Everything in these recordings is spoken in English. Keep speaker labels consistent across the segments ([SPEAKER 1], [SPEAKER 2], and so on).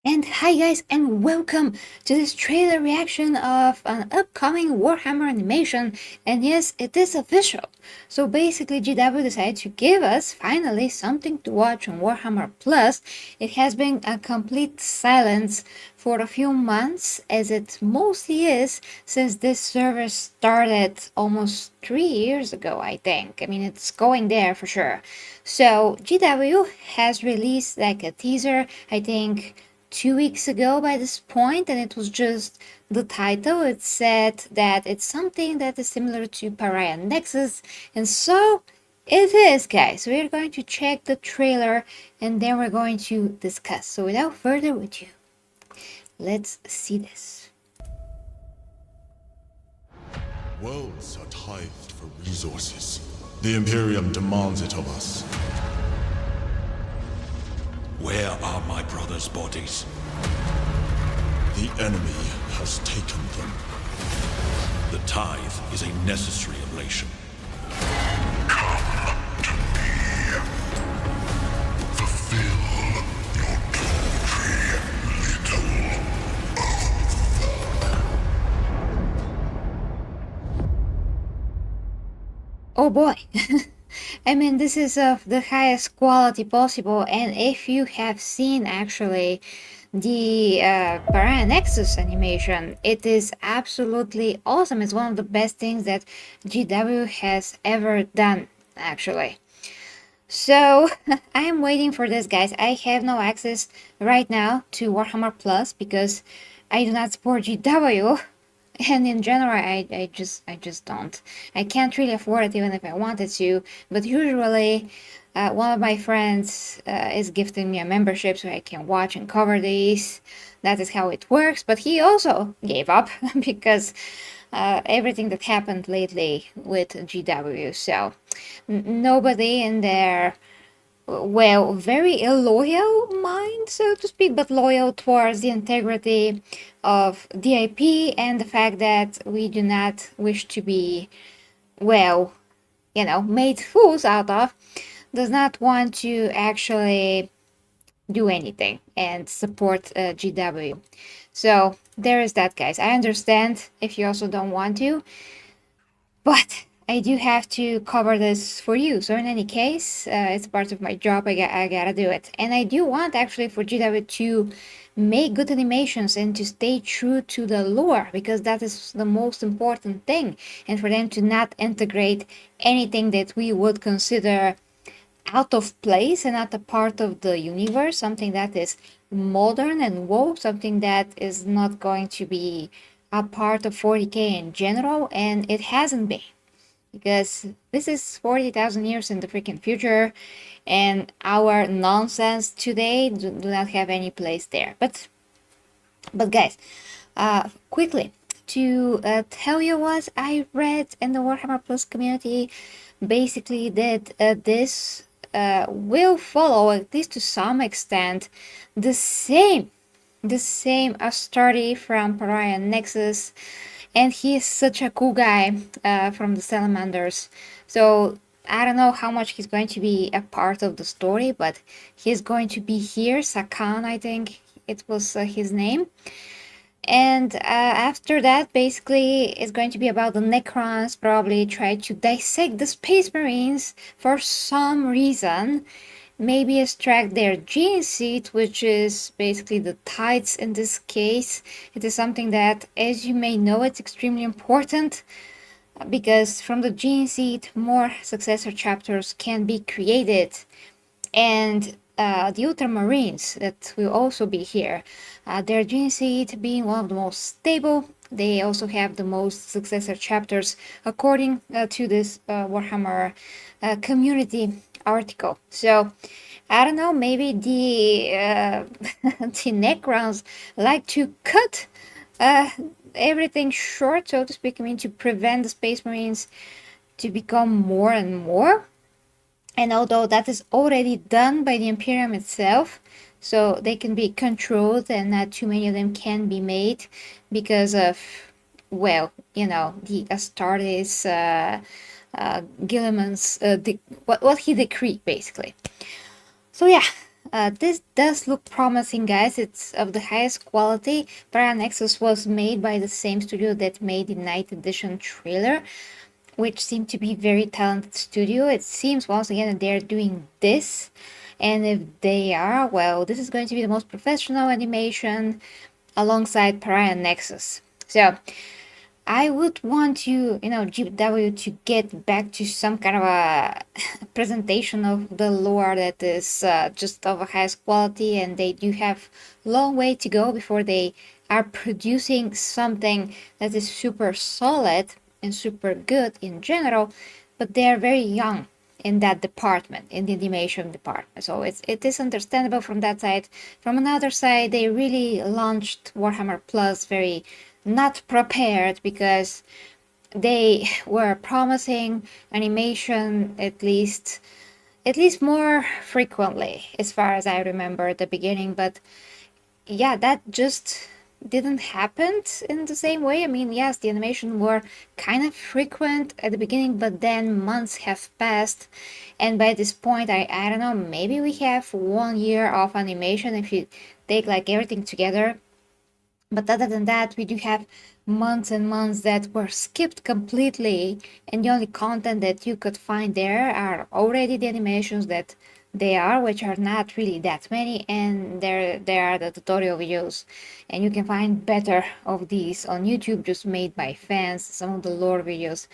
[SPEAKER 1] And hi guys, and welcome to this trailer reaction of an upcoming Warhammer animation. And yes, it is official. So basically GW decided to give us finally something to watch on Warhammer Plus. It has been a complete silence for a few months, as it mostly is since this server started almost 3 years ago, I think. I mean, it's going there for sure. So GW has released like a teaser, I think 2 weeks ago by this point, and it was just the title. It said that it's something that is similar to Pariah Nexus, and so it is, guys. We're going to check the trailer and then we're going to discuss. So without further ado, let's see this.
[SPEAKER 2] Worlds are tithed for resources. The Imperium demands it of us.
[SPEAKER 3] Where are my brother's bodies?
[SPEAKER 2] The enemy has taken them.
[SPEAKER 3] The tithe is a necessary oblation.
[SPEAKER 4] Come to me. Fulfill your paltry little
[SPEAKER 1] Oh boy. I mean, this is of the highest quality possible, and if you have seen actually the Pariah Nexus animation, it is absolutely awesome. It's one of the best things that GW has ever done, actually. So I am waiting for this, guys. I have no access right now to Warhammer Plus because I do not support GW. And in general, I just don't. I can't really afford it even if I wanted to. But usually, one of my friends is gifting me a membership so I can watch and cover these. That is how it works. But he also gave up because everything that happened lately with GW. So nobody in their well, very illoyal mind, so to speak, but loyal towards the integrity of DIP and the fact that we do not wish to be, well, made fools out of, does not want to actually do anything and support GW. So there is that, guys. I understand if you also don't want to, but I do have to cover this for you. So in any case, it's part of my job. I gotta do it. And I do want actually for GW to make good animations and to stay true to the lore, because that is the most important thing. And for them to not integrate anything that we would consider out of place and not a part of the universe, something that is modern and woke, something that is not going to be a part of 40k in general, and it hasn't been, because this is 40,000 years in the freaking future, and our nonsense today do not have any place there. But guys, quickly to tell you what I read in the Warhammer Plus community, basically that this will follow, at least to some extent, the same Astartes from Pariah Nexus, and he is such a cool guy from the Salamanders. So I don't know how much he's going to be a part of the story, but he's going to be here. Sakan, I think it was his name. And after that, basically, it's going to be about the Necrons probably try to dissect the Space Marines for some reason. Maybe extract their gene seed, which is basically the Tithes in this case. It is something that, as you may know, it's extremely important, because from the gene seed, more successor chapters can be created. And the Ultramarines that will also be here, their gene seed being one of the most stable. They also have the most successor chapters according to this Warhammer community article. So I don't know, maybe the the Necrons like to cut everything short, so to speak. I mean, to prevent the Space Marines to become more and more. And although that is already done by the Imperium itself, so they can be controlled and not too many of them can be made because of, well, the Astartes, Gilliman's, what he decreed, basically. So yeah, This does look promising, guys. It's of the highest quality. Piranha Nexus was made by the same studio that made the Night Edition trailer, which seemed to be very talented studio. It seems once again that they're doing this, and if they are, well, this is going to be the most professional animation alongside Piranha Nexus. So I would want GW to get back to some kind of a presentation of the lore that is just of a highest quality, and they do have a long way to go before they are producing something that is super solid and super good in general, but they are very young in that department, in the animation department. So it is understandable from that side. From another side, they really launched Warhammer Plus very not prepared, because they were promising animation at least more frequently, as far as I remember at the beginning. But yeah, that just didn't happen in the same way. I mean, yes, the animation were kind of frequent at the beginning, but then months have passed, and by this point, I don't know, maybe we have 1 year of animation if you take like everything together. But other than that, we do have months and months that were skipped completely, and the only content that you could find there are already the animations that they are, which are not really that many, and there are the tutorial videos, and you can find better of these on YouTube, just made by fans, some of the lore videos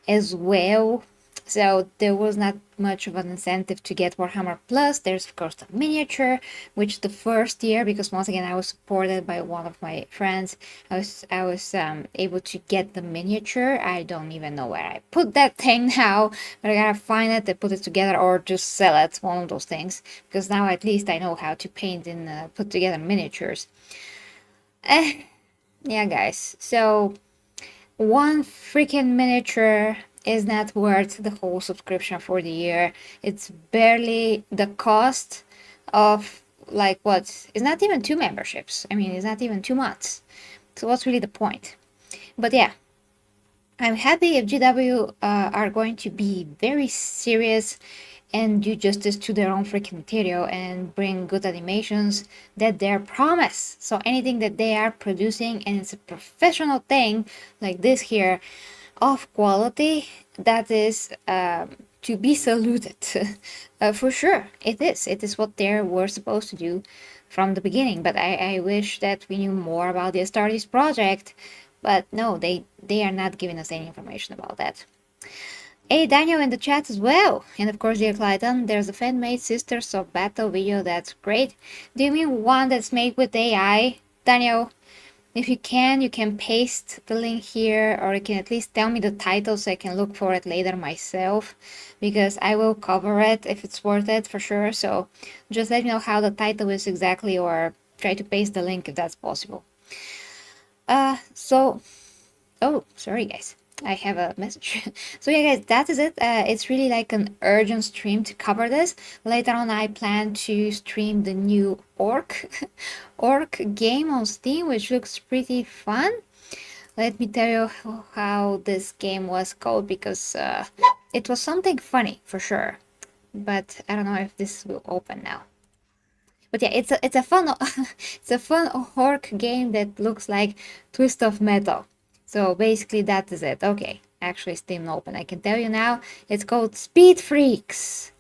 [SPEAKER 1] as well. So there was not much of an incentive to get Warhammer Plus. There's of course the miniature, which the first year, because once again I was supported by one of my friends, I was able to get the miniature. I don't even know where I put that thing now, but I gotta find it and put it together, or just sell it, one of those things, because now at least I know how to paint and put together miniatures. Yeah, guys. So one freaking miniature is not worth the whole subscription for the year. It's barely the cost of like what? It's not even 2 memberships. I mean, it's not even 2 months. So what's really the point? But yeah, I'm happy if GW are going to be very serious and do justice to their own freaking material and bring good animations that they're promised. So anything that they are producing and it's a professional thing like this here, of quality, that is to be saluted. For sure, it is what they were supposed to do from the beginning. But I wish that we knew more about the Astartes project, but no, they are not giving us any information about that. Hey, Daniel in the chat as well. And of course, dear Clayton, there's a fan-made Sisters of Battle video. That's great. Do you mean one that's made with AI, Daniel? If you can paste the link here, or you can at least tell me the title so I can look for it later myself, because I will cover it if it's worth it for sure. So just let me know how the title is exactly, or try to paste the link if that's possible. Oh, sorry guys, I have a message. So yeah guys, that is it. It's really like an urgent stream to cover this. Later on I plan to stream the new orc game on Steam, which looks pretty fun. Let me tell you how this game was called, because it was something funny for sure, but I don't know if this will open now. But yeah, it's a fun it's a fun orc game that looks like Twist of Metal. So basically that is it. Okay, actually Steam open. I can tell you now. It's called Speed Freaks.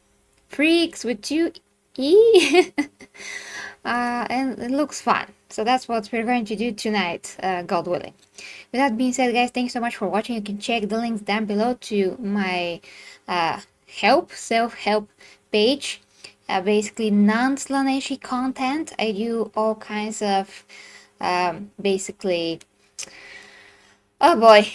[SPEAKER 1] Freaks with 2 E. And it looks fun. So that's what we're going to do tonight, God willing. With that being said, guys, thanks so much for watching. You can check the links down below to my self-help page. Basically non-Slaanesh content. I do all kinds of basically, oh boy,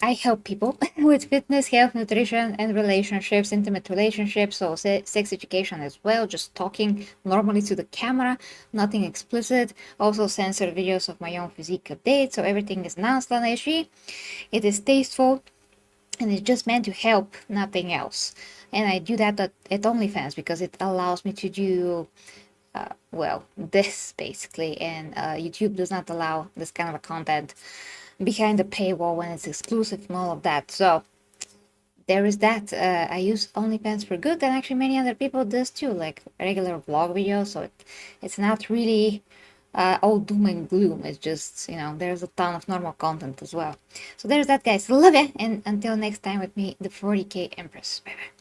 [SPEAKER 1] I help people with fitness, health, nutrition, and relationships, intimate relationships, so sex education as well, just talking normally to the camera, nothing explicit. Also censored videos of my own physique updates, so everything is non-Slaanesh. It is tasteful, and it's just meant to help, nothing else. And I do that at OnlyFans because it allows me to do, well, this basically. And YouTube does not allow this kind of a content behind the paywall when it's exclusive and all of that. So there is that. I use OnlyFans for good, and actually many other people does too, like regular vlog videos. So it's not really all doom and gloom. It's just, you know, there's a ton of normal content as well. So there's that, guys. Love ya, and until next time with me, the 40k Empress. Bye bye.